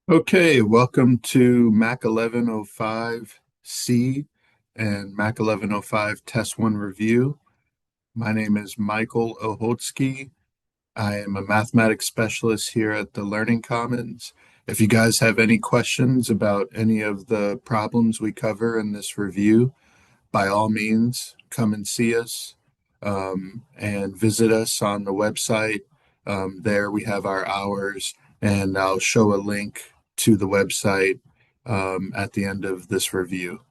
Okay, welcome to Mac 1105C and Mac 1105 Test 1 Review. My name is Michael Oholtzky. I am a mathematics specialist here at the Learning Commons. If you guys have any questions about any of the problems we cover in this review, by all means, come and see us and visit us on the website. There we have our hours, and I'll show a link to the website at the end of this review.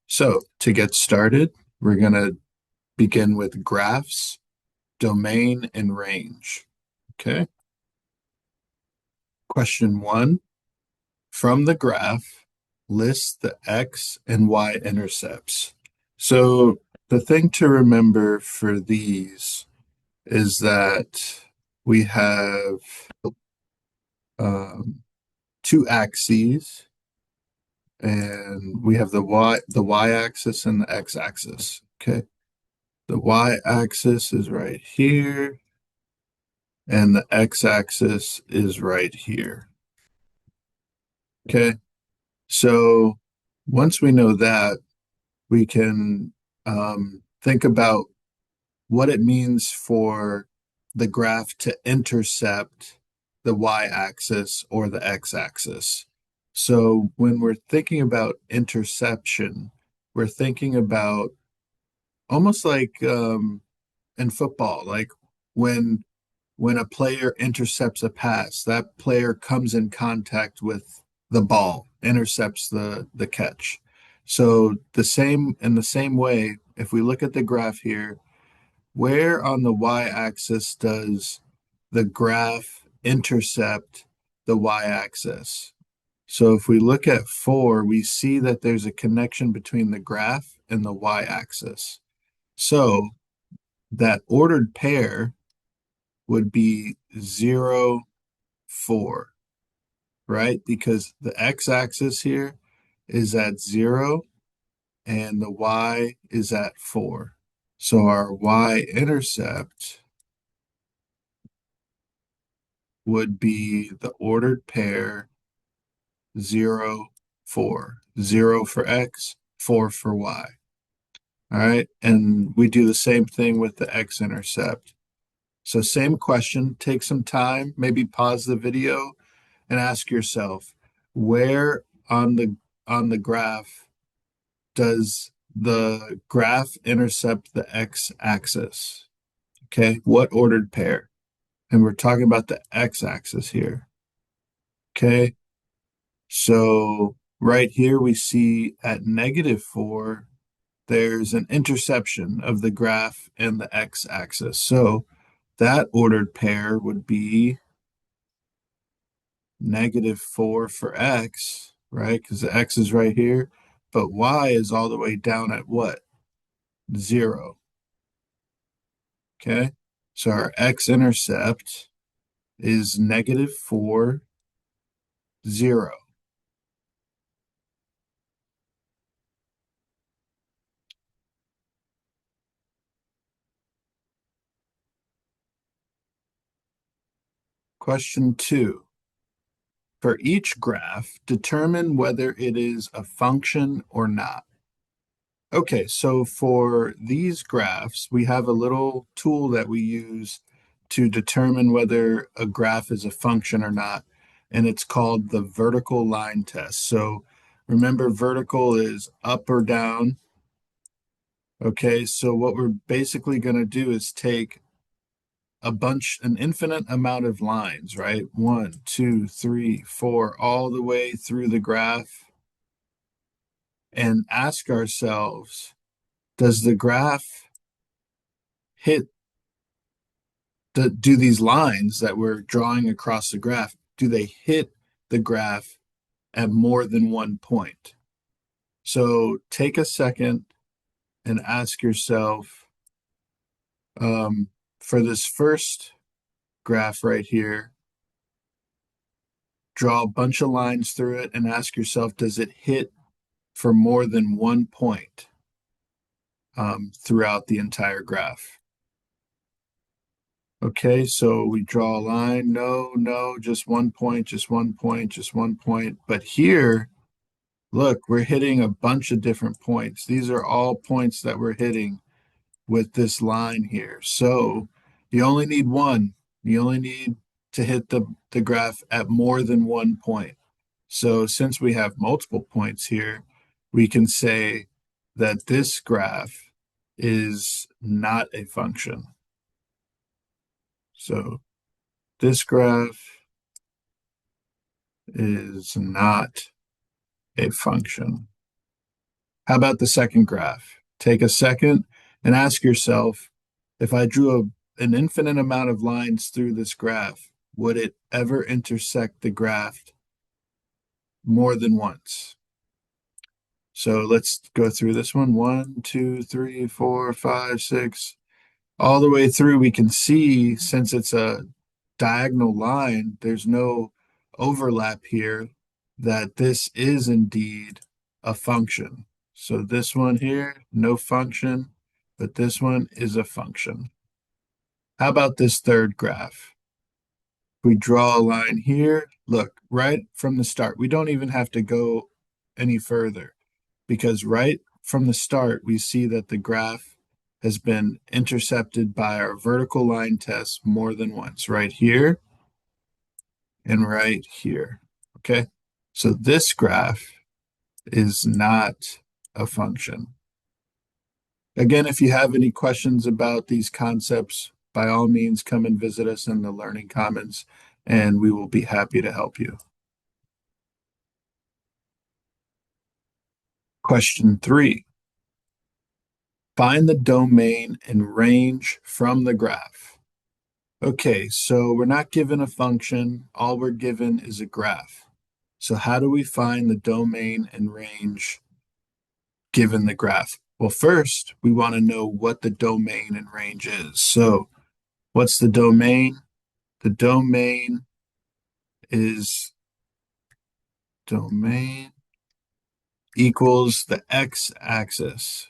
So, to get started, we're going to begin with graphs, domain, and range. Okay. Question one, from the graph, list the x and y intercepts. So the thing to remember for these is that we have um, two axes, and we have the y axis and the x axis. Okay, the y axis is right here, and the x axis is right here. Okay, so once we know that, we can think about what it means for the graph to intercept the y-axis or the x-axis. So when we're thinking about interception, we're thinking about almost like in football, like when when a player intercepts a pass, that player comes in contact with the ball, intercepts the catch. So in the same way, if we look at the graph here, where on the y-axis does the graph intercept the y-axis? So if we look at 4, we see that there's a connection between the graph and the y-axis. So that ordered pair would be 0, 4, right? Because the x-axis here is at 0 and the y is at 4. So our y-intercept would be the ordered pair 0, 4. 0 for x, 4 for y. All right. And we do the same thing with the x-intercept. So same question, take some time, maybe pause the video and ask yourself, where on the graph does the graph intercept the x-axis? Okay, what ordered pair? And we're talking about the x-axis here. Okay, so right here we see at -4, there's an interception of the graph and the x-axis. So that ordered pair would be -4 for x, right? Because the x is right here, but y is all the way down at what? 0. Okay, so our x-intercept is -4, 0. Question 2. For each graph, determine whether it is a function or not. Okay, so for these graphs, we have a little tool that we use to determine whether a graph is a function or not, and it's called the vertical line test. So remember, vertical is up or down. Okay, so what we're basically going to do is take an infinite amount of lines, right? 1, 2, 3, 4, all the way through the graph, and ask ourselves, does the graph hit do these lines that we're drawing across the graph, do they hit the graph at more than one point? So take a second and ask yourself, for this first graph right here, draw a bunch of lines through it and ask yourself, does it hit for more than one point throughout the entire graph? Okay, so we draw a line. No, no, just 1 point, just 1 point, just 1 point. But here, look, we're hitting a bunch of different points. These are all points that we're hitting with this line here. So you only need one. You only need to hit the graph at more than 1 point. So since we have multiple points here, we can say that this graph is not a function. So this graph is not a function. How about the second graph? Take a second and ask yourself, if I drew an infinite amount of lines through this graph, would it ever intersect the graph more than once? So let's go through this one. 1, 2, 3, 4, 5, 6. All the way through, we can see since it's a diagonal line, there's no overlap here, that this is indeed a function. So this one here, no function, but this one is a function. How about this third graph? We draw a line here. Look, right from the start, we don't even have to go any further because right from the start, we see that the graph has been intercepted by our vertical line test more than once, right here and right here. Okay, so this graph is not a function. Again, if you have any questions about these concepts, by all means, come and visit us in the Learning Commons, and we will be happy to help you. Question 3. Find the domain and range from the graph. Okay, so we're not given a function. All we're given is a graph. So how do we find the domain and range given the graph? Well, first, we want to know what the domain and range is. So what's the domain? The domain is domain equals the x-axis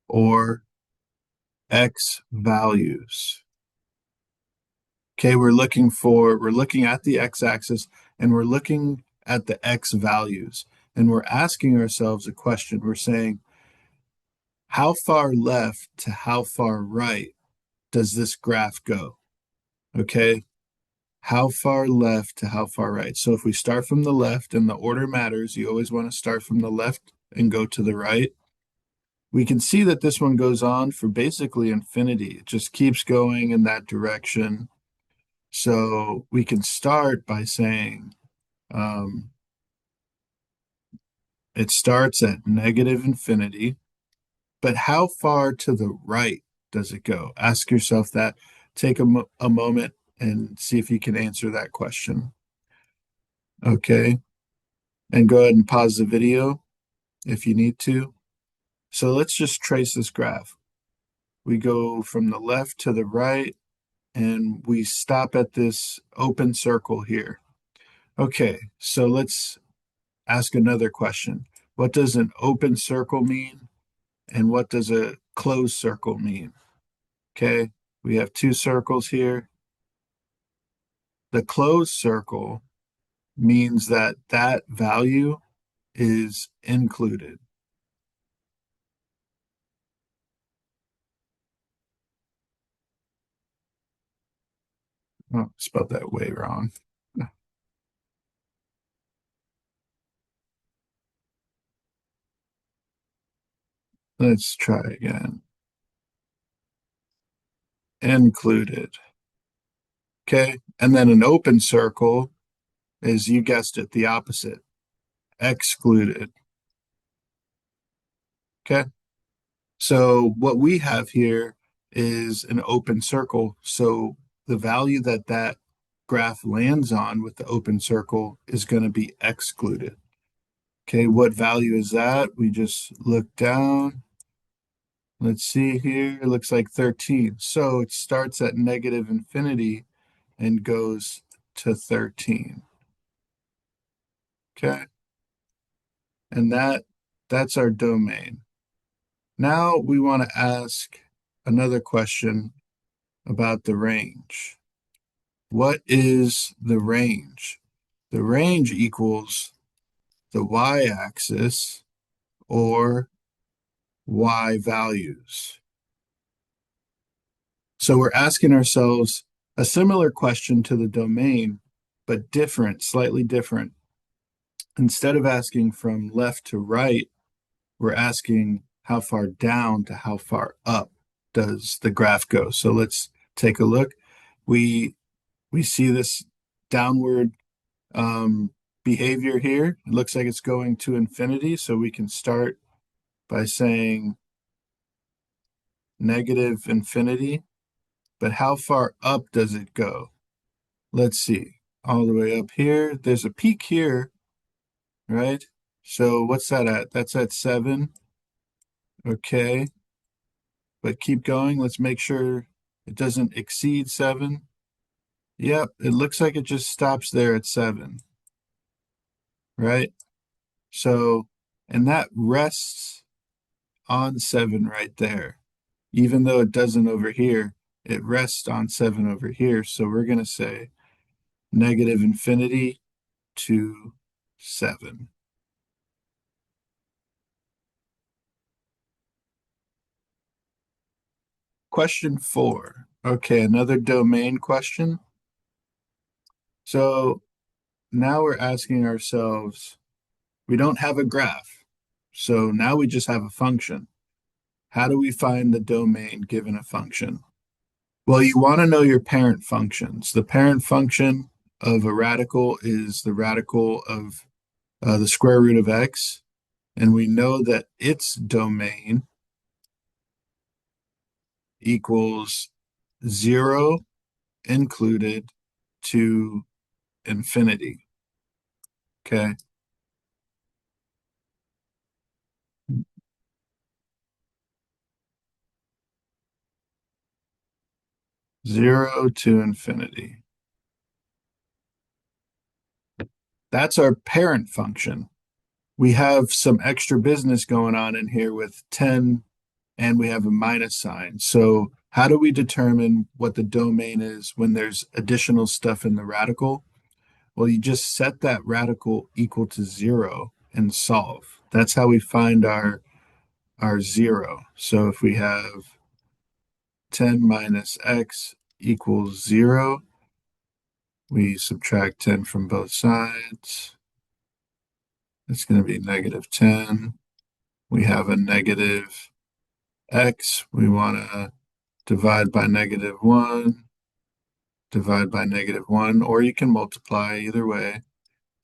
or x values. Okay, we're looking at the x-axis and we're looking at the x values. And we're asking ourselves a question. We're saying, how far left to how far right does this graph go? Okay, how far left to how far right? So if we start from the left, and the order matters, you always want to start from the left and go to the right. We can see that this one goes on for basically infinity. It just keeps going in that direction. So we can start by saying it starts at negative infinity, but how far to the right does it go? Ask yourself that. Take a moment and see if you can answer that question. Okay, and go ahead and pause the video if you need to. So let's just trace this graph. We go from the left to the right, and we stop at this open circle here. Okay, so let's ask another question. What does an open circle mean? And what does a closed circle mean? Okay, we have two circles here. The closed circle means that that value is included. Oh, spelled that way wrong. Let's try again. Included. Okay, and then an open circle is, you guessed it, the opposite. Excluded. Okay, so what we have here is an open circle. So the value that that graph lands on with the open circle is going to be excluded. Okay, what value is that? We just look down. Let's see here. It looks like 13. So it starts at negative infinity and goes to 13. Okay, and that's our domain. Now we want to ask another question. about the range. What is the range? The range equals the y-axis or y values. So we're asking ourselves a similar question to the domain, but different, slightly different. Instead of asking from left to right, we're asking how far down to how far up does the graph go. So let's take a look. We see this downward behavior here. It looks like it's going to infinity. So we can start by saying negative infinity. But how far up does it go? Let's see. All the way up here. There's a peak here, right? So what's that at? That's at 7. Okay. But keep going. Let's make sure it doesn't exceed 7. Yep, it looks like it just stops there at 7, right? So, and that rests on 7 right there. Even though it doesn't over here, it rests on 7 over here. So we're going to say negative infinity to 7. Question 4. Okay, another domain question. So now we're asking ourselves, we don't have a graph. So now we just have a function. How do we find the domain given a function? Well, you want to know your parent functions. The parent function of a radical is the radical of the square root of x. And we know that its domain equals 0 included to infinity. Okay. 0 to infinity. That's our parent function. We have some extra business going on in here with 10 and we have a minus sign. So how do we determine what the domain is when there's additional stuff in the radical? Well, you just set that radical equal to 0 and solve. That's how we find our 0. So if we have 10 minus x equals 0, we subtract 10 from both sides. It's going to be negative 10. We have a negative x. We want to divide by negative 1, divide by negative 1, or you can multiply either way.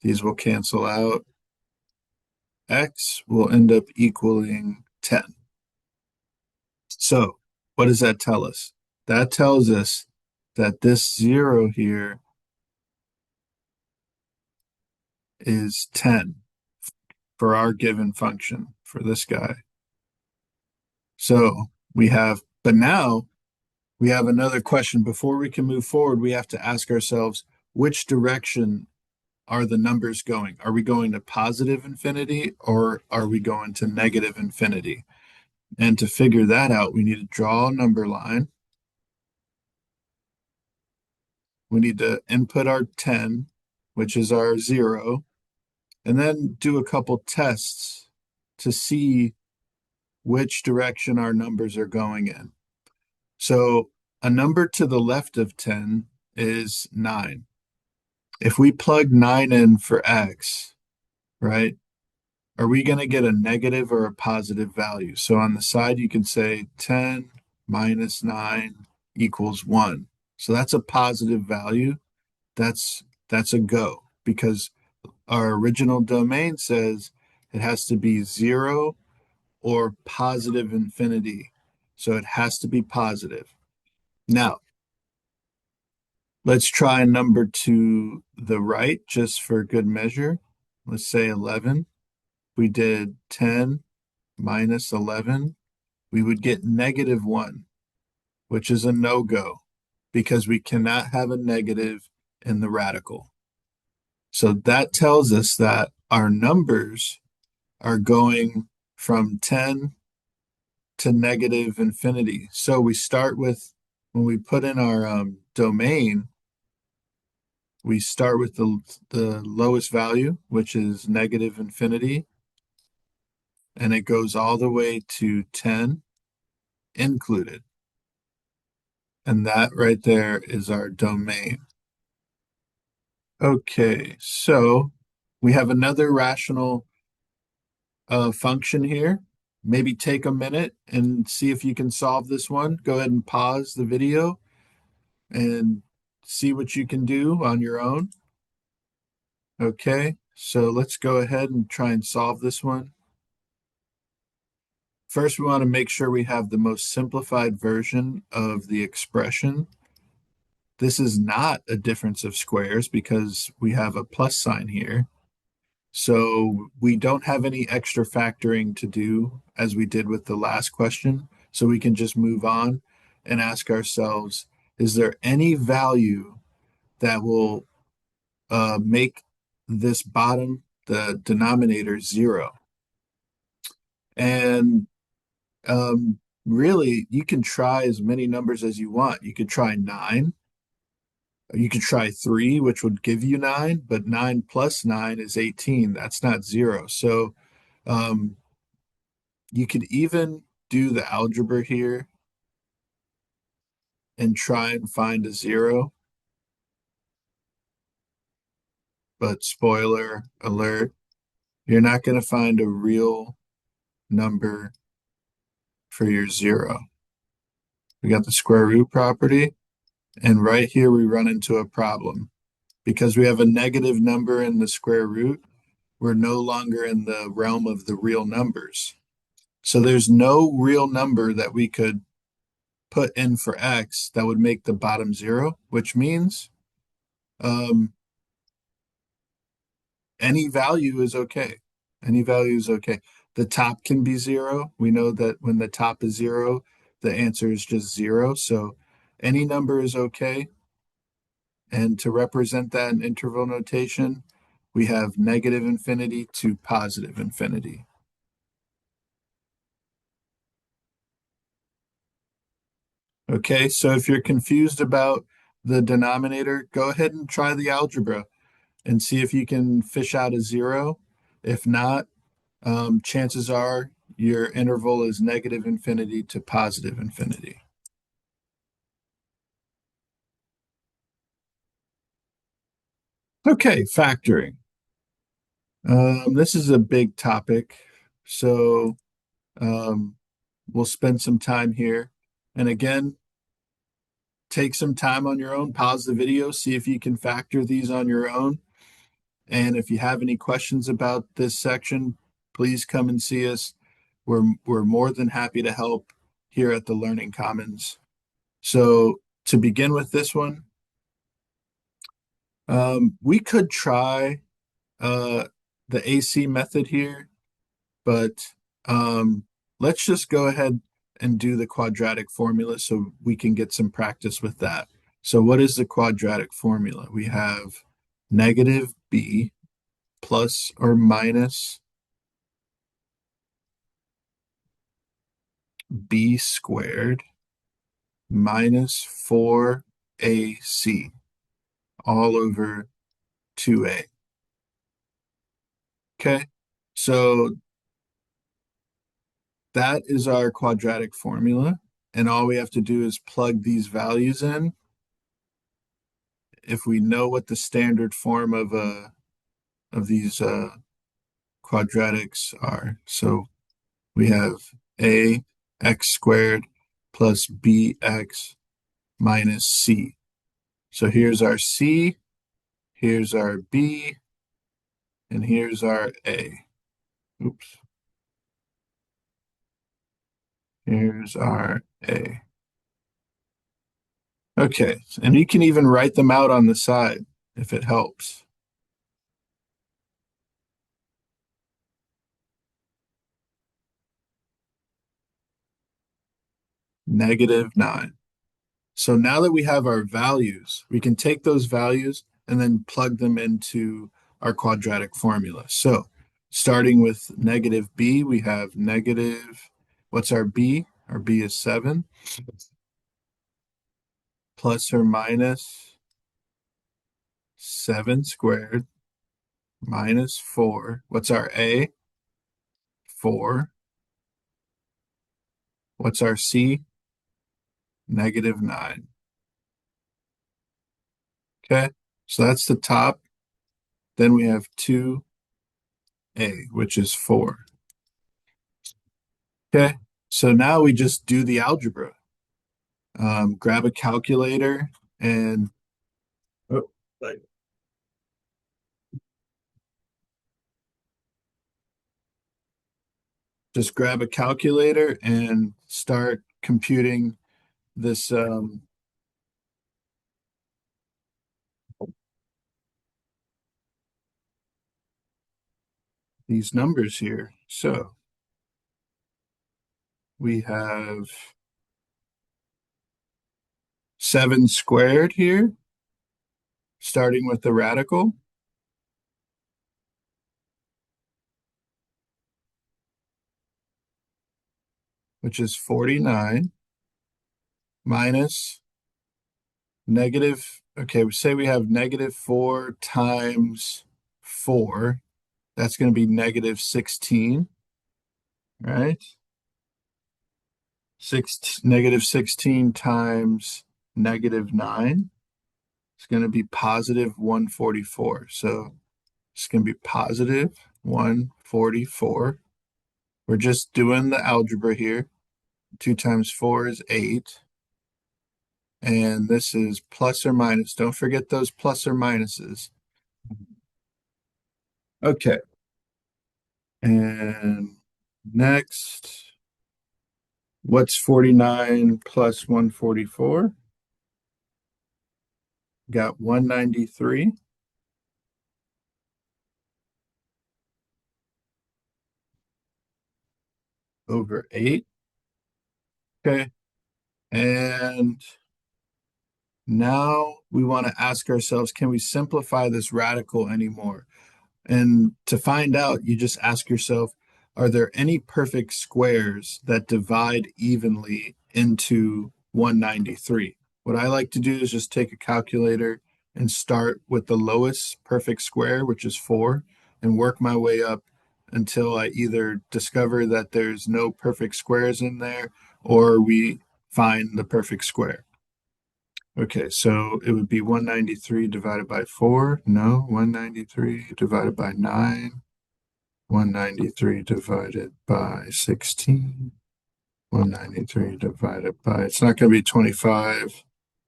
These will cancel out. X will end up equaling 10. So what does that tell us? That tells us that this 0 here is 10 for our given function for this guy. So we have, but now we have another question. Before we can move forward, we have to ask ourselves, which direction are the numbers going? Are we going to positive infinity or are we going to negative infinity? And to figure that out, we need to draw a number line. We need to input our 10, which is our 0, and then do a couple tests to see which direction our numbers are going in. So a number to the left of 10 is 9. If we plug 9 in for x, right, are we going to get a negative or a positive value? So on the side, you can say 10 minus 9 equals 1. So that's a positive value. That's a go because our original domain says it has to be 0 or positive infinity. So it has to be positive. Now, let's try a number to the right just for good measure. Let's say 11. We did 10 minus 11. We would get negative 1, which is a no-go because we cannot have a negative in the radical. So that tells us that our numbers are going from 10 to negative infinity. So we start with when we put in our domain, we start with the lowest value, which is negative infinity, and it goes all the way to 10 included. And that right there is our domain. Okay, so we have another rational function here. Maybe take a minute and see if you can solve this one. Go ahead and pause the video and see what you can do on your own. Okay, so let's go ahead and try and solve this one. First, we want to make sure we have the most simplified version of the expression. This is not a difference of squares because we have a plus sign here. So we don't have any extra factoring to do as we did with the last question. So we can just move on and ask ourselves, is there any value that will make this bottom, the denominator, zero? And really, you can try as many numbers as you want. You could try 9. You could try 3, which would give you 9, but 9 plus 9 is 18. That's not zero. So um, you could even do the algebra here and try and find a zero. But spoiler alert, you're not going to find a real number for your zero. We got the square root property, and right here we run into a problem. Because we have a negative number in the square root, we're no longer in the realm of the real numbers. So there's no real number that we could put in for x that would make the bottom zero, which means um, any value is okay. Any value is okay. The top can be zero. We know that when the top is zero, the answer is just zero. So any number is okay. And to represent that in interval notation, we have negative infinity to positive infinity. Okay, so if you're confused about the denominator, go ahead and try the algebra and see if you can fish out a zero. If not, chances are your interval is negative infinity to positive infinity. Okay, factoring. This is a big topic, so um, we'll spend some time here. And again, take some time on your own, pause the video, see if you can factor these on your own. And if you have any questions about this section, please come and see us. We're more than happy to help here at the Learning Commons. So to begin with this one, we could try uh, the AC method here, but let's just go ahead and do the quadratic formula so we can get some practice with that. So what is the quadratic formula? We have negative b plus or minus b squared minus 4ac all over 2a. Okay, so that is our quadratic formula. And all we have to do is plug these values in. If we know what the standard form of these quadratics are. So we have a x squared plus bx minus c. So here's our c, here's our b, and here's our a. Oops. Here's our a. Okay, and you can even write them out on the side if it helps. Negative 9. So now that we have our values, we can take those values and then plug them into our quadratic formula. So starting with negative b, we have negative, what's our b? Our b is 7. plus or minus 7 squared minus 4. What's our A? 4. What's our C? -9. Okay, so that's the top. Then we have 2A, which is 4. Okay, so now we just do the algebra. Grab a calculator and oh, like, just grab a calculator and start computing this these numbers here. So we have 7 squared here, starting with the radical, which is 49, minus negative, okay, we say we have -4 times 4. That's going to be -16, right? -16 times -9. It's going to be positive 144. So it's going to be positive 144. We're just doing the algebra here. 2 times 4 is 8. And this is plus or minus. Don't forget those plus or minuses. Okay. And next, what's 49 plus 144? Got 193 over 8. Okay. And now we want to ask ourselves, can we simplify this radical anymore? And to find out, you just ask yourself, are there any perfect squares that divide evenly into 193? What I like to do is just take a calculator and start with the lowest perfect square, which is 4, and work my way up until I either discover that there's no perfect squares in there or we find the perfect square. Okay, so it would be 193 divided by 4. No, 193 divided by 9. 193 divided by 16. 193 divided by, it's not going to be 25.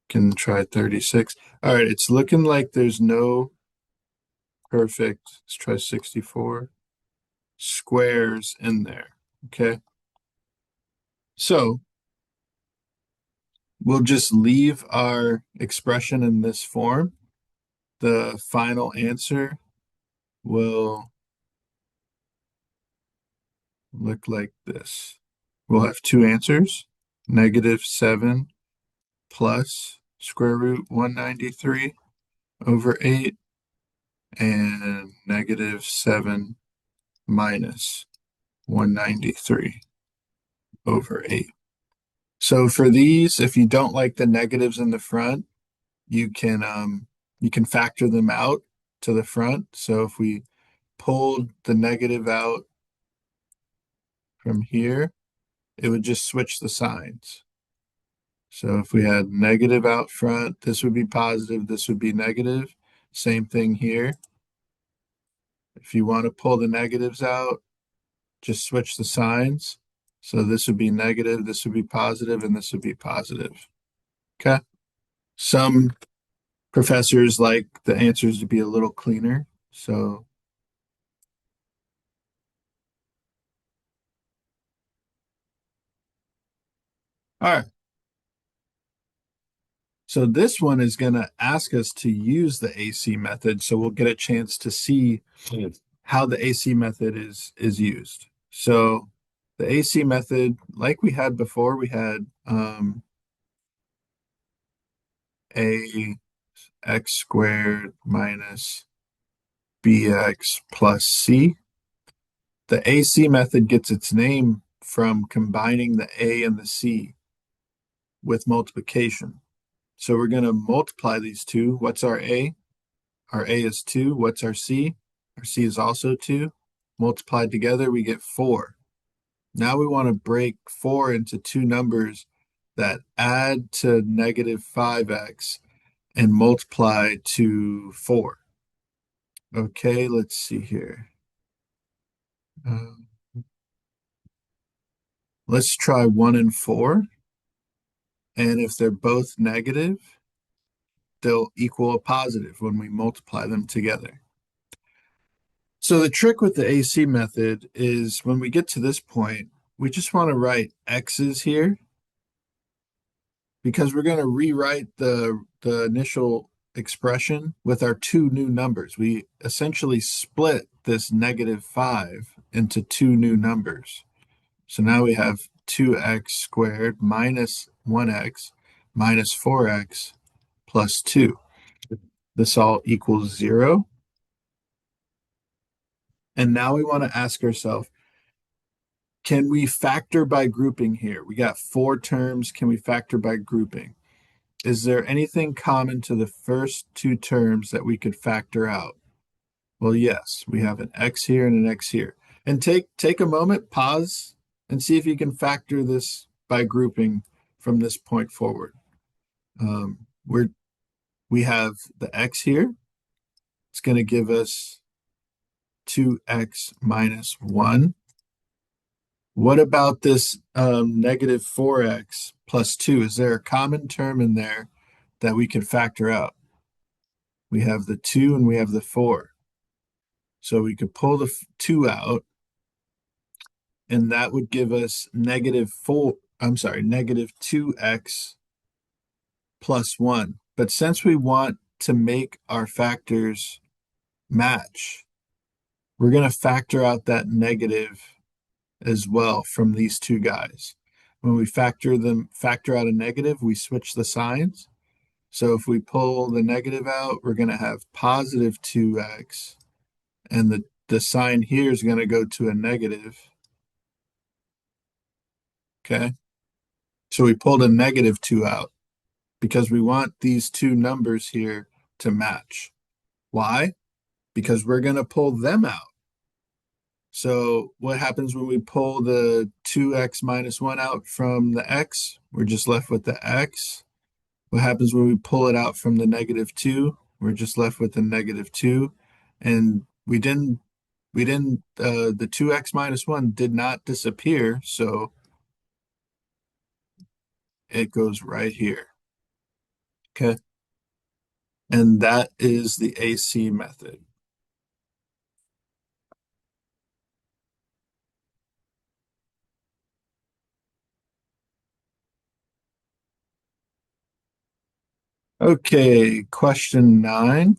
Can try 36. All right, it's looking like there's no perfect, let's try 64, squares in there. Okay, so we'll just leave our expression in this form. The final answer will look like this. We'll have two answers, -7 plus square root 193 over 8 and -7 minus 193 over 8. So for these, if you don't like the negatives in the front, you can factor them out to the front. So if we pulled the negative out from here, it would just switch the signs. So if we had negative out front, this would be positive, this would be negative. Same thing here. If you want to pull the negatives out, just switch the signs. So this would be negative, this would be positive, and this would be positive. Okay. Some professors like the answers to be a little cleaner. So, all right. So this one is going to ask us to use the AC method. So we'll get a chance to see how the AC method is used. So the AC method, like we had before, we had a x squared minus bx plus c. The AC method gets its name from combining the a and the c with multiplication. So we're going to multiply these two. What's our A? Our A is 2. What's our C? Our C is also 2. Multiplied together, we get 4. Now we want to break 4 into two numbers that add to negative 5x and multiply to 4. Okay, let's see here. Let's try 1 and 4. And if they're both negative, they'll equal a positive when we multiply them together. So the trick with the AC method is when we get to this point, we just want to write x's here because we're going to rewrite the initial expression with our two new numbers. We essentially split this negative 5 into two new numbers. So now we have 2x squared minus 1x minus 4x plus 2. This all equals 0. And now we want to ask ourselves, can we factor by grouping here? We got 4 terms. Can we factor by grouping? Is there anything common to the first two terms that we could factor out? Well, yes, we have an x here and an x here. And take a moment, pause, and see if you can factor this by grouping from this point forward. We have the x here. It's going to give us 2x minus 1. What about this negative 4x plus 2? Is there a common term in there that we can factor out? We have the 2 and we have the 4. So we could pull the 2 out, and that would give us negative 2x plus 1. But since we want to make our factors match, we're going to factor out that negative as well from these two guys. When we factor out a negative, we switch the signs. So if we pull the negative out, we're going to have positive 2x, and the sign here is going to go to a negative. Okay. So we pulled a negative 2 out because we want these two numbers here to match. Why? Because we're going to pull them out. So what happens when we pull the 2x minus 1 out from the x? We're just left with the x. What happens when we pull it out from the negative 2? We're just left with the negative 2. And the 2x minus 1 did not disappear, so it goes right here. Okay. And that is the AC method. Okay, question 9.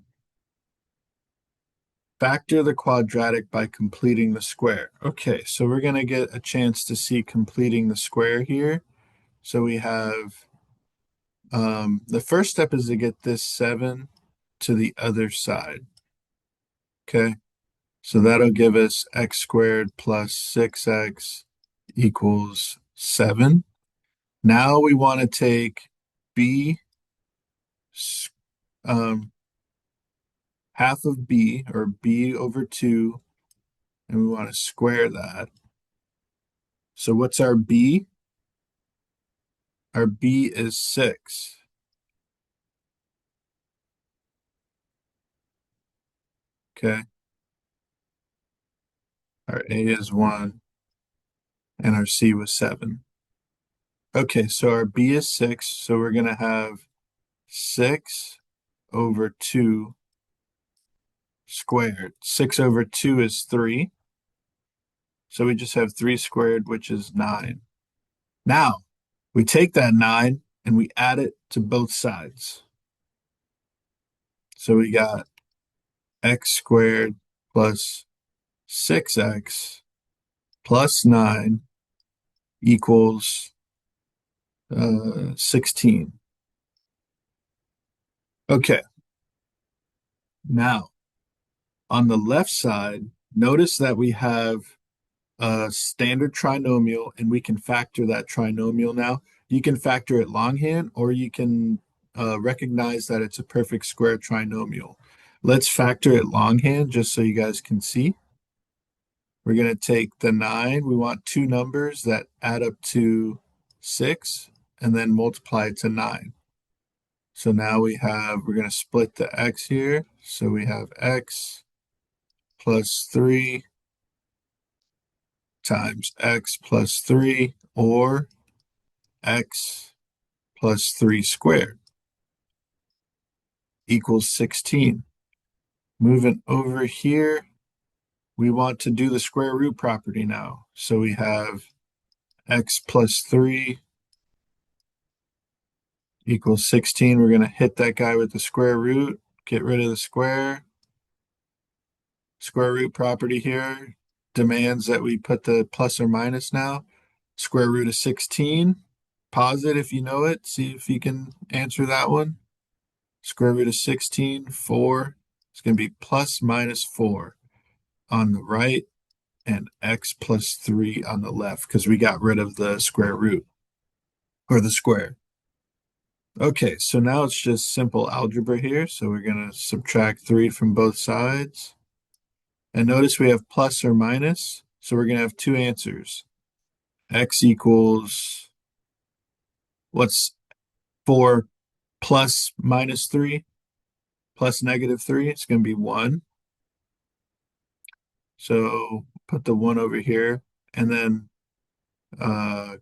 Factor the quadratic by completing the square. Okay, so we're going to get a chance to see completing the square here. So we have the first step is to get this 7 to the other side. Okay, so that'll give us x squared plus 6x equals 7. Now we want to take b, half of b, or b over 2, and we want to square that. So what's our b? Our b is 6. Okay. Our a is 1, and our c was 7. Okay, so our b is 6, so we're going to have 6 over 2 squared. 6 over 2 is 3. So we just have 3 squared, which is 9. Now, we take that 9 and we add it to both sides. So we got x squared plus 6x plus 9 equals 16. Okay. Now, on the left side, notice that we have a standard trinomial, and we can factor that trinomial now. You can factor it longhand, or you can recognize that it's a perfect square trinomial. Let's factor it longhand just so you guys can see. We're going to take the 9. We want two numbers that add up to 6 and then multiply it to 9. So now we're going to split the x here. So we have x plus 3 times x plus 3, or x plus 3 squared equals 16. Moving over here, we want to do the square root property now. So we have x plus 3 equals 16. We're going to hit that guy with the square root, get rid of the square. Square root property here demands that we put the plus or minus now. Square root of 16. Pause it if you know it. See if you can answer that one. Square root of 16, 4. It's going to be plus minus 4 on the right and x plus 3 on the left because we got rid of the square root or the square. Okay, so now it's just simple algebra here. So we're going to subtract 3 from both sides. And notice we have plus or minus. So we're going to have two answers. X equals, what's 4 plus minus 3 plus negative 3? It's going to be 1. So put the 1 over here. And then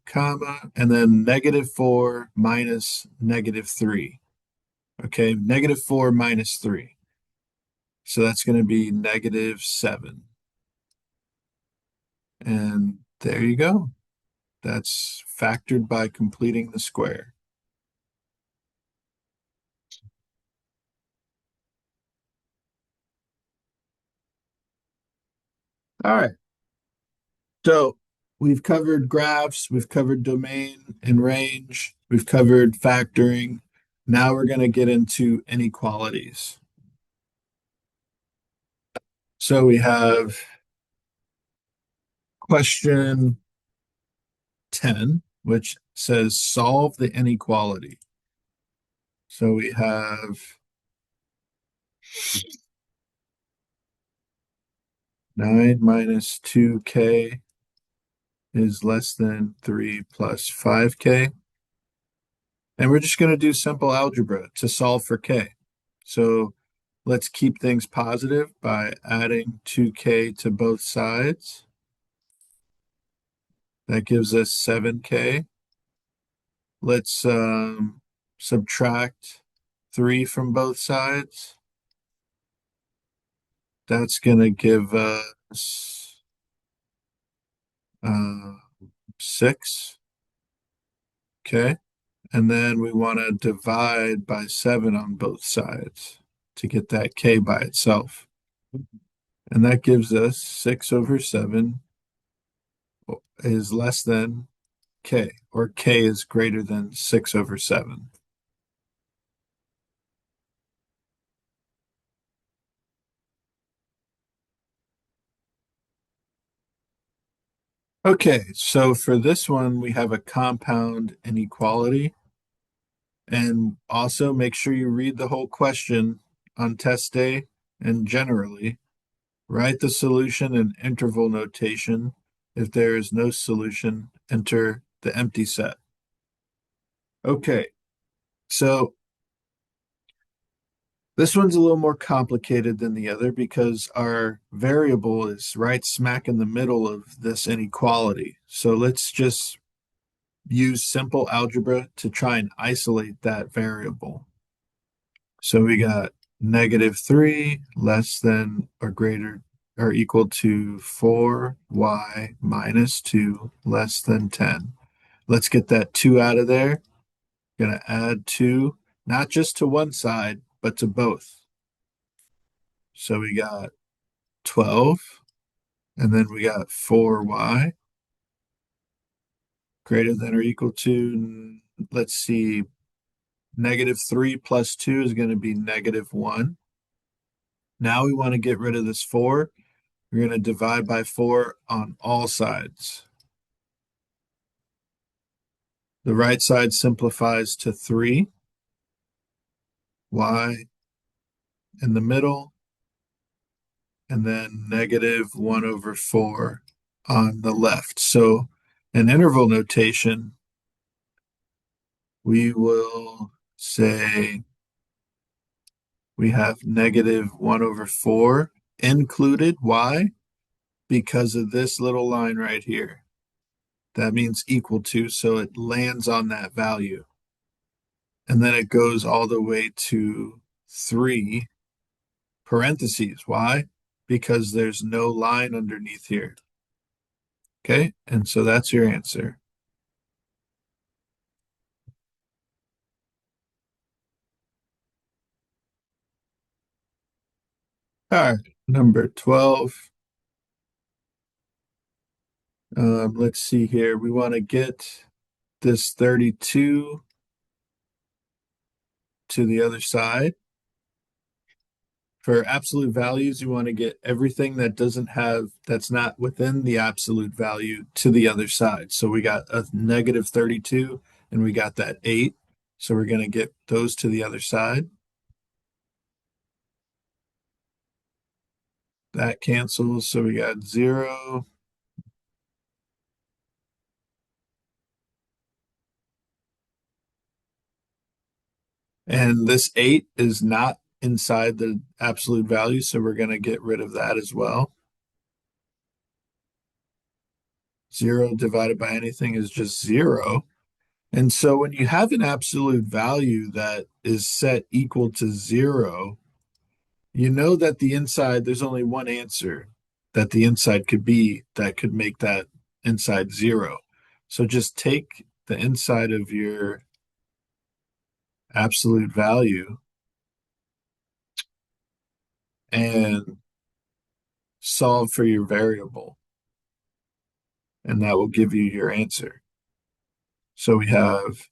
comma, and then -4 minus -3. Okay, -4 minus 3. So that's going to be -7. And there you go. That's factored by completing the square. All right. So we've covered graphs, we've covered domain and range, we've covered factoring. Now we're going to get into inequalities. So we have question 10, which says solve the inequality. So we have 9 minus 2k is less than 3 plus 5k. And we're just going to do simple algebra to solve for k. So let's keep things positive by adding 2k to both sides. That gives us 7k. Let's subtract 3 from both sides. That's going to give us 6. Okay. And then we want to divide by 7 on both sides to get that k by itself. And that gives us 6 over 7 is less than k, or k is greater than 6 over 7. Okay, so for this one, we have a compound inequality. And also make sure you read the whole question on test day and generally. Write the solution in interval notation. If there is no solution, enter the empty set. Okay, so this one's a little more complicated than the other because our variable is right smack in the middle of this inequality. So let's just use simple algebra to try and isolate that variable. So we got -3 less than or greater or equal to 4y minus 2 less than 10. Let's get that 2 out of there. Going to add 2, not just to one side, but to both. So we got 12, and then we got 4y greater than or equal to, let's see, -3 plus 2 is going to be -1. Now we want to get rid of this 4. We're going to divide by 4 on all sides. The right side simplifies to 3. y in the middle, and then negative 1 over 4 on the left. So in interval notation, we will say we have negative 1 over 4 included. Why? Because of this little line right here. That means equal to, so it lands on that value. And then it goes all the way to 3 parentheses. Why? Because there's no line underneath here. Okay, and so that's your answer. All right, number 12. Let's see here. We want to get this 32 to the other side. For absolute values, you want to get everything that doesn't have, that's not within the absolute value to the other side. So we got a negative 32 and we got that 8. So we're going to get those to the other side. That cancels. So we got 0. And this 8 is not inside the absolute value. So we're going to get rid of that as well. 0 divided by anything is just 0. And so when you have an absolute value that is set equal to 0, you know that the inside, there's only one answer that the inside could be that could make that inside 0. So just take the inside of your absolute value and solve for your variable, and that will give you your answer. So we have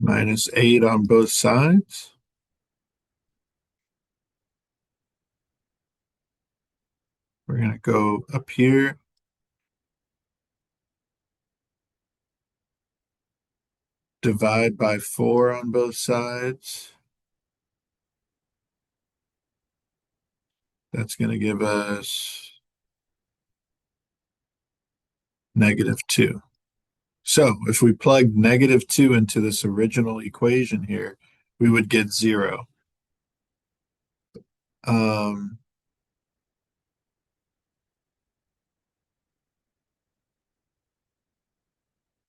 -8 on both sides. We're going to go up here, divide by 4 on both sides. That's going to give us -2. So if we plug -2 into this original equation here, we would get 0. Um,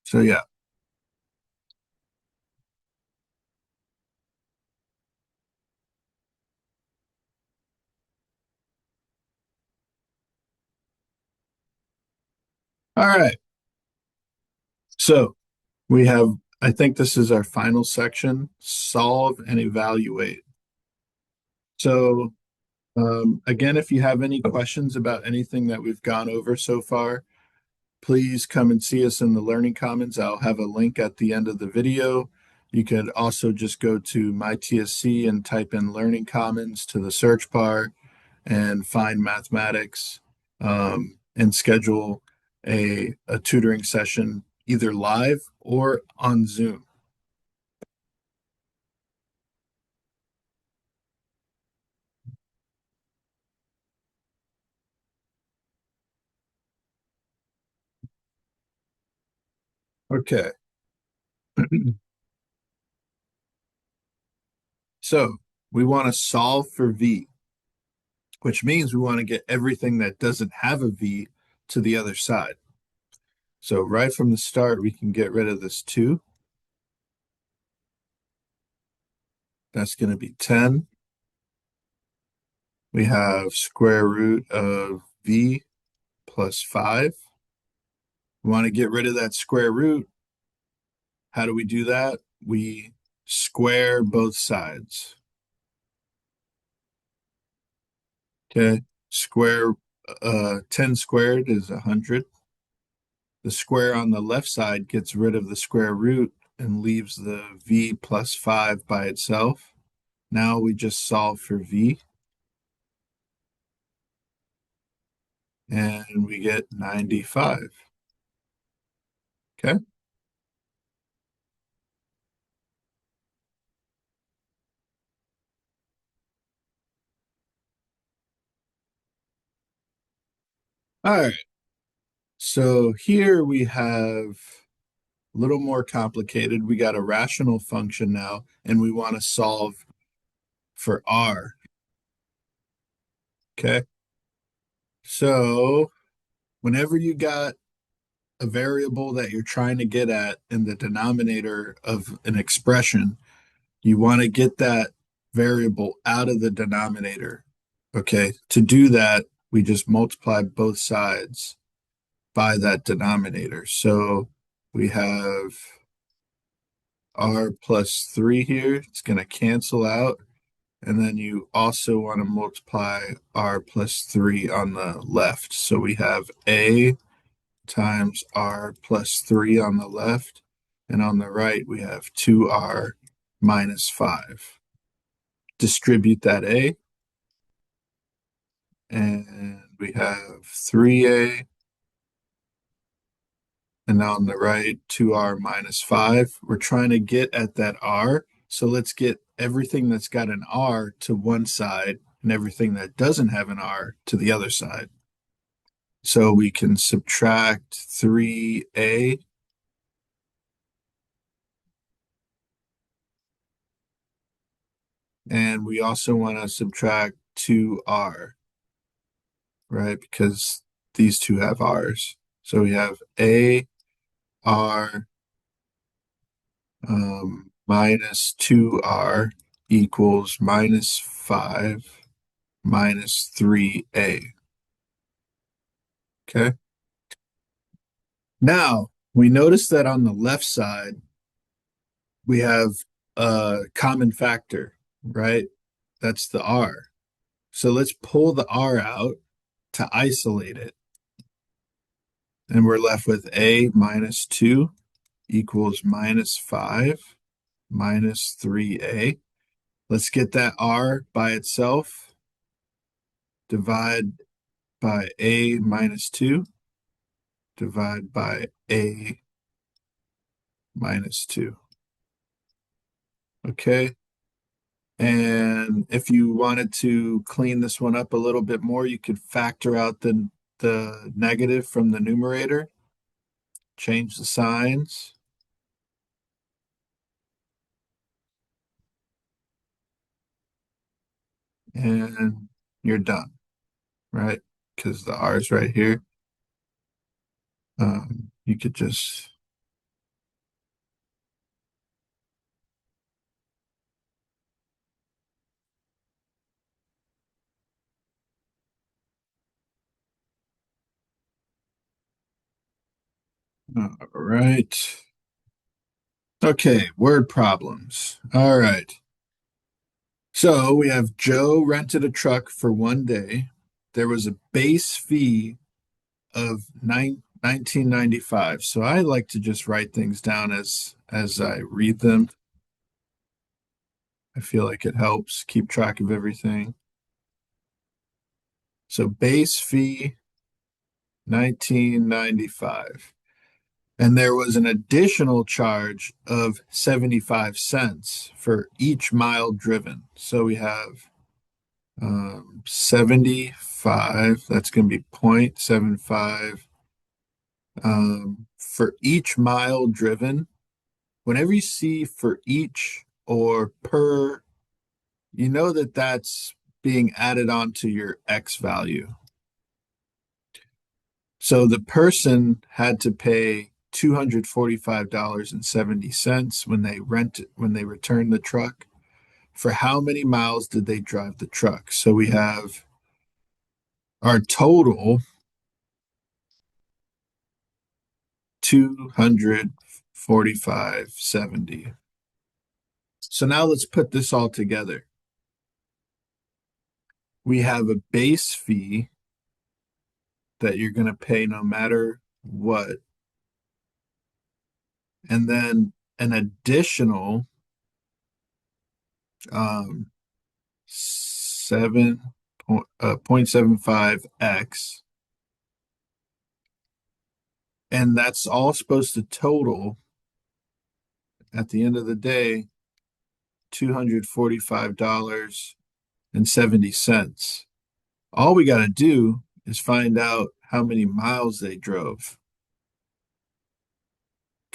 so yeah. All right. So we have, I think this is our final section, solve and evaluate. So again, if you have any questions about anything that we've gone over so far, please come and see us in the Learning Commons. I'll have a link at the end of the video. You could also just go to MyTSC and type in Learning Commons to the search bar and find mathematics, and schedule a tutoring session either live or on Zoom. Okay. So we want to solve for V, which means we want to get everything that doesn't have a V to the other side. So right from the start, we can get rid of this 2. That's going to be 10. We have square root of V plus 5. We want to get rid of that square root. How do we do that? We square both sides. Okay. Square 10 squared is 100. The square on the left side gets rid of the square root and leaves the V plus 5 by itself. Now we just solve for V. and we get 95. Okay. All right. So here we have a little more complicated. We got a rational function now, and we want to solve for r. Okay. So whenever you got a variable that you're trying to get at in the denominator of an expression, you want to get that variable out of the denominator. Okay. To do that, we just multiply both sides by that denominator. So we have r plus 3 here. It's going to cancel out. And then you also want to multiply r plus 3 on the left. So we have a times r plus 3 on the left. And on the right, we have 2r minus 5. Distribute that a, and we have 3a. And now on the right, 2r minus 5. We're trying to get at that r. So let's get everything that's got an r to one side and everything that doesn't have an r to the other side. So we can subtract 3a, and we also want to subtract 2r, right? Because these two have r's. So we have a r minus 2r equals minus 5 minus 3a. Okay. Now we notice that on the left side, we have a common factor, right? That's the r. So let's pull the r out to isolate it. And we're left with a minus 2 equals minus 5 minus 3a. Let's get that r by itself. Divide by a minus 2. Divide by a minus 2. Okay. And if you wanted to clean this one up a little bit more, you could factor out the negative from the numerator, change the signs, and you're done, right? Because the R is right here. You could just, all right. Okay, word problems. All right. So we have Joe rented a truck for one day. There was a base fee of 1995. So I like to just write things down as I read them. I feel like it helps keep track of everything. So base fee 1995. And there was an additional charge of 75 cents for each mile driven. So we have 75, that's going to be 0.75 for each mile driven. Whenever you see for each or per, you know that that's being added on to your X value. So the person had to pay $245.70 when they returned the truck. For how many miles did they drive the truck? So we have our total 245.70. So now let's put this all together. We have a base fee that you're going to pay no matter what, and then an additional 7.75x And that's all supposed to total at the end of the day $245.70. All we got to do is find out how many miles they drove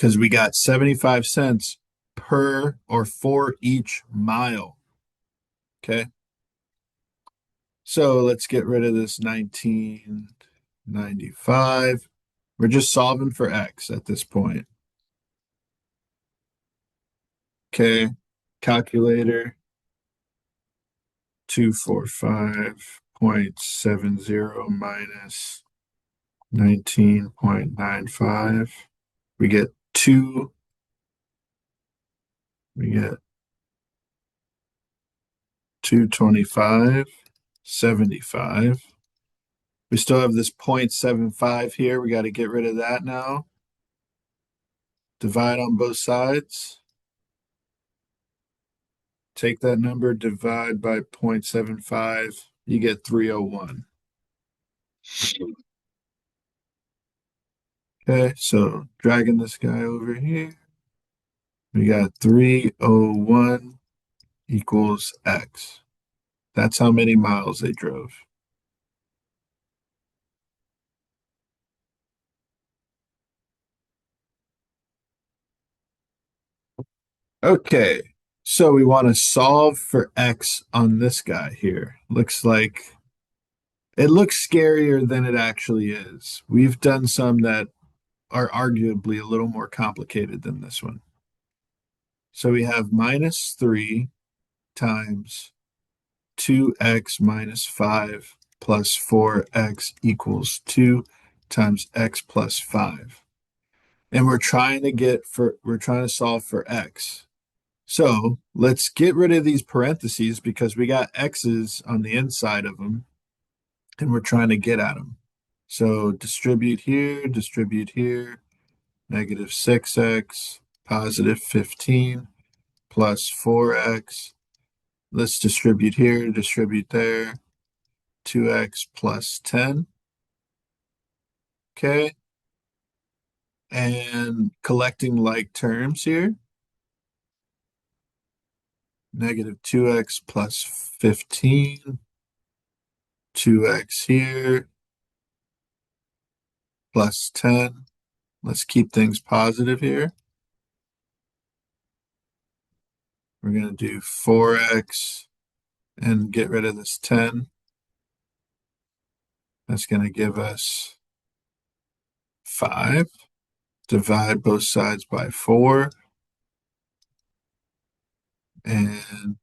because we got 75 cents per or for each mile. Okay. So let's get rid of this 1995. We're just solving for X at this point. Okay. Calculator 245.70 minus 19.95. We get two, we get 225.75. We still have this 0.75 here. We got to get rid of that now. Divide on both sides. Take that number, divide by 0.75. You get 301. Okay, so dragging this guy over here. We got 301 equals X. That's how many miles they drove. Okay, so we want to solve for X on this guy here. Looks like it looks scarier than it actually is. We've done some that are arguably a little more complicated than this one. So we have minus 3 times 2x minus 5 plus 4x equals 2 times x plus 5. And we're trying to solve for x. So let's get rid of these parentheses because we got x's on the inside of them and we're trying to get at them. So distribute here, negative 6x, positive 15 plus 4x. Let's distribute here, distribute there, 2x plus 10. Okay. And collecting like terms here, negative 2x plus 15, 2x here, plus 10. Let's keep things positive here. We're going to do 4x and get rid of this 10. That's going to give us 5. Divide both sides by 4. And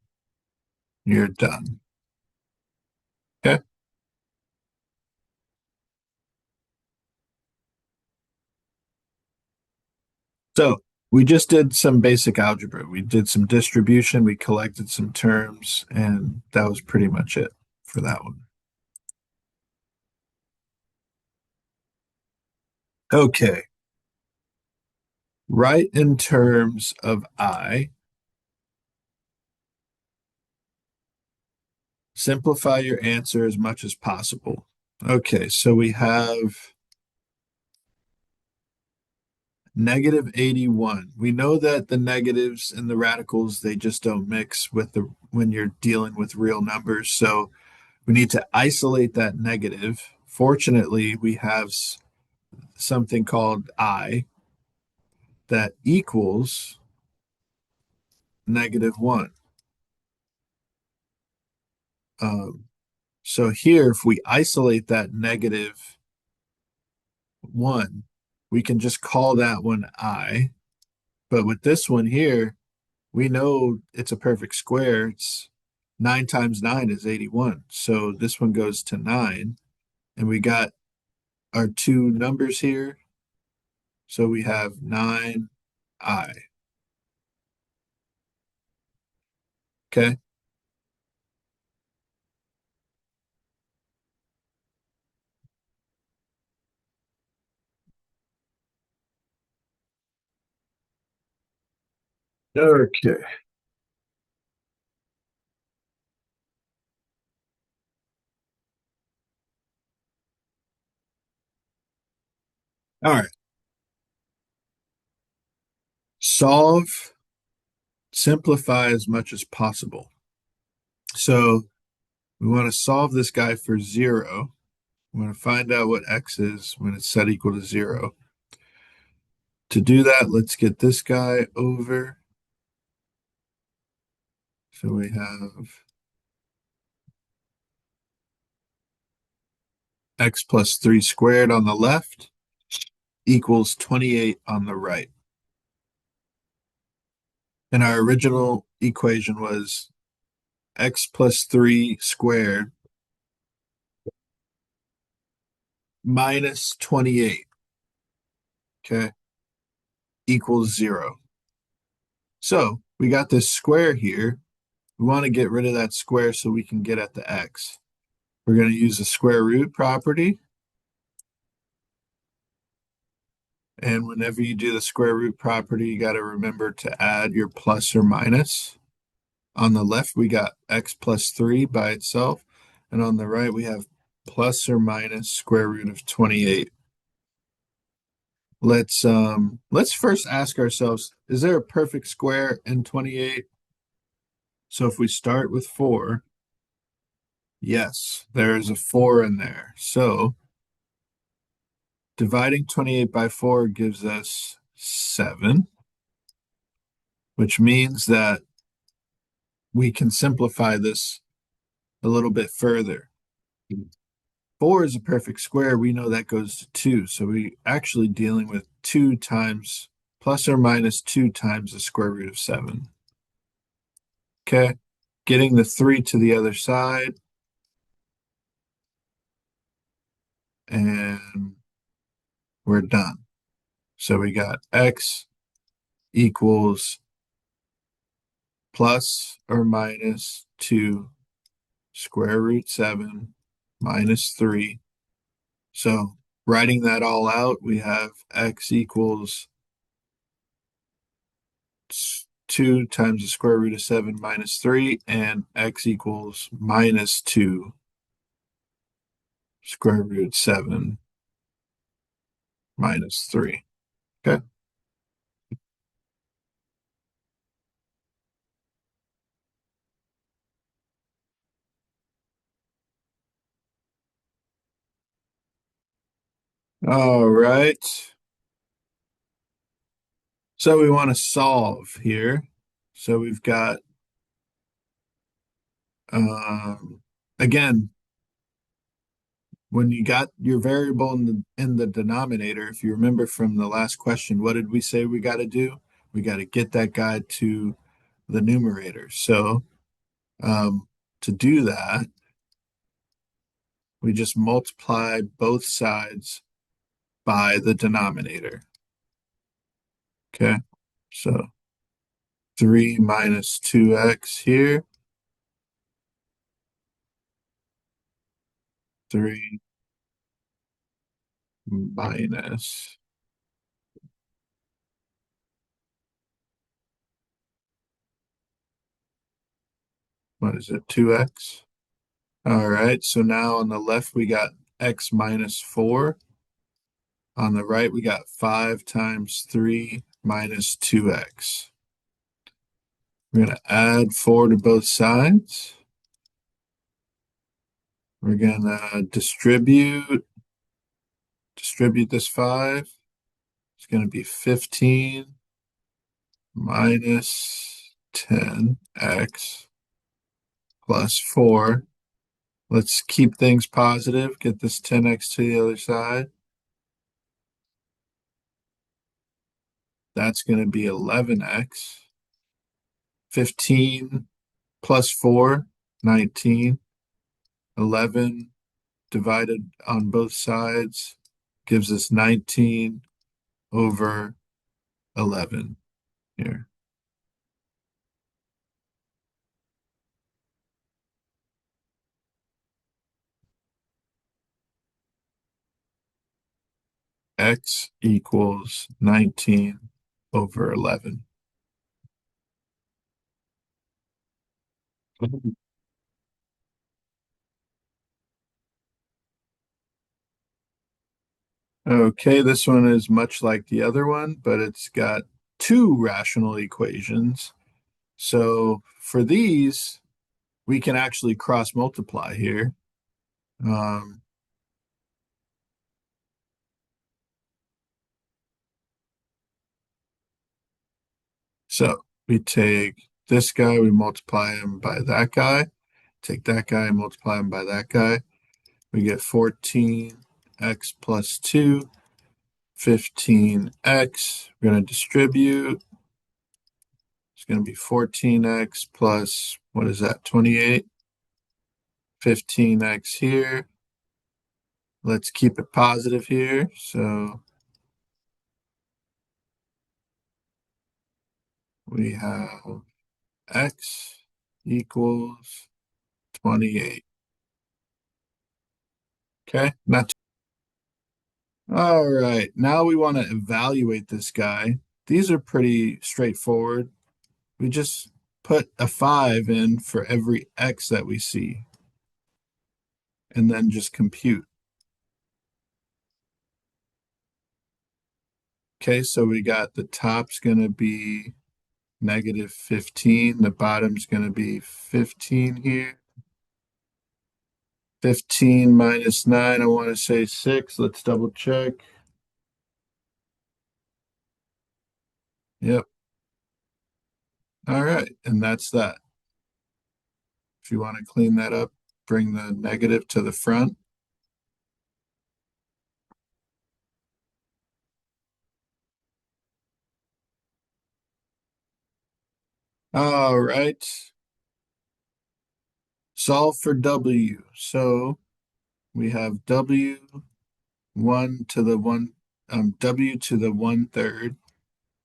you're done. Okay. So we just did some basic algebra. We did some distribution, we collected some terms, and that was pretty much it for that one. Okay. Write in terms of I. Simplify your answer as much as possible. Okay, so we have negative 81. We know that the negatives and the radicals, they just don't mix with the when you're dealing with real numbers. So we need to isolate that negative. Fortunately, we have something called I that equals negative 1. Um, so here, if we isolate that negative 1, we can just call that one I. But with this one here, we know it's a perfect square. It's 9 times 9 is 81. So this one goes to 9. And we got our two numbers here. So we have 9I. Okay. Okay. All right. solve, simplify as much as possible. So we want to solve this guy for 0. We want to find out what x is when it's set equal to 0. To do that, let's get this guy over. So we have x plus 3 squared on the left equals 28 on the right. And our original equation was x plus 3 squared minus 28, okay, equals 0. So we got this square here. We want to get rid of that square so we can get at the x. We're going to use the square root property. And whenever you do the square root property, you got to remember to add your plus or minus. On the left, we got x plus 3 by itself. And on the right, we have plus or minus square root of 28. Let's first ask ourselves, is there a perfect square in 28? So if we start with 4, yes, there is a 4 in there. So dividing 28 by 4 gives us 7, which means that we can simplify this a little bit further. 4 is a perfect square. We know that goes to 2. So we actually dealing with 2 times plus or minus 2 times the square root of 7. Okay. Getting the 3 to the other side. And we're done. So we got x equals plus or minus 2 square root 7 minus 3. So writing that all out, we have x equals 2 times the square root of 7 minus 3, and x equals minus 2 square root 7 minus 3. Okay. All right. So we want to solve here. So we've got, um, again, when you got your variable in the denominator, if you remember from the last question, what did we say we got to do? We got to get that guy to the numerator. So to do that, we just multiply both sides by the denominator. Okay, so 3 minus 2x here, 3 minus, what is it, 2x? All right, so now on the left we got x minus 4. On the right we got 5 times 3 minus 2x. We're going to add 4 to both sides. We're going to distribute this 5. It's going to be 15 minus 10x plus 4. Let's keep things positive. Get this 10x to the other side. That's going to be 11x. 15 plus 4, 19. 11 divided on both sides gives us 19 over 11 here. X equals 19 over 11. Okay, this one is much like the other one, but it's got two rational equations. So for these, we can actually cross multiply here. Um, so we take this guy, we multiply him by that guy, take that guy, multiply him by that guy. We get 14x plus 2, 15x. We're going to distribute. It's going to be 14x plus, what is that, 28? 15x here. Let's keep it positive here. So we have x equals 28. Okay, not all right. Now we want to evaluate this guy. These are pretty straightforward. We just put a 5 in for every x that we see and then just compute. Okay, so we got the top's going to be negative 15. The bottom's going to be 15 here. 15 minus 9, I want to say 6. Let's double check. Yep. All right, and that's that. If you want to clean that up, bring the negative to the front. All right. Solve for W. So we have W to the 1/3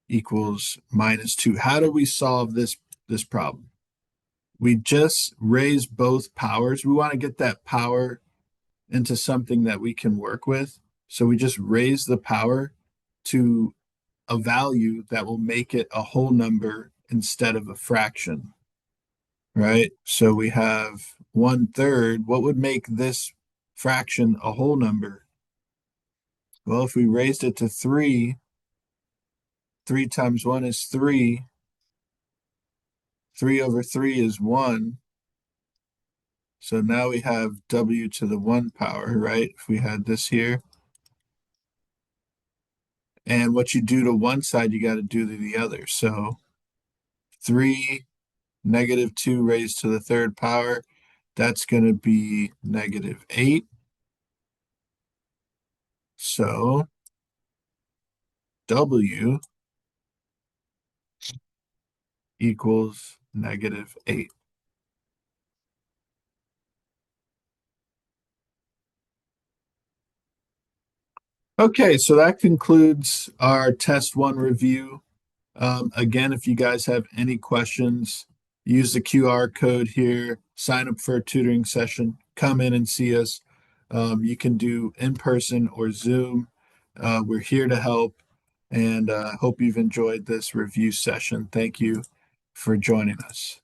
equals -2. How do we solve this problem? We just raise both powers. We want to get that power into something that we can work with. So we just raise the power to a value that will make it a whole number instead of a fraction, right? So we have 1/3. What would make this fraction a whole number? Well, if we raised it to 3, 3 times 1 is 3. 3 over 3 is 1. So now we have W to the 1 power, right? If we had this here. And what you do to one side, you got to do to the other. So 3 negative 2 raised to the third power, that's going to be -8. So W equals -8. Okay, so that concludes our test one review. Again, if you guys have any questions, use the QR code here, sign up for a tutoring session, come in and see us. You can do in person or Zoom. We're here to help, and hope you've enjoyed this review session. Thank you for joining us.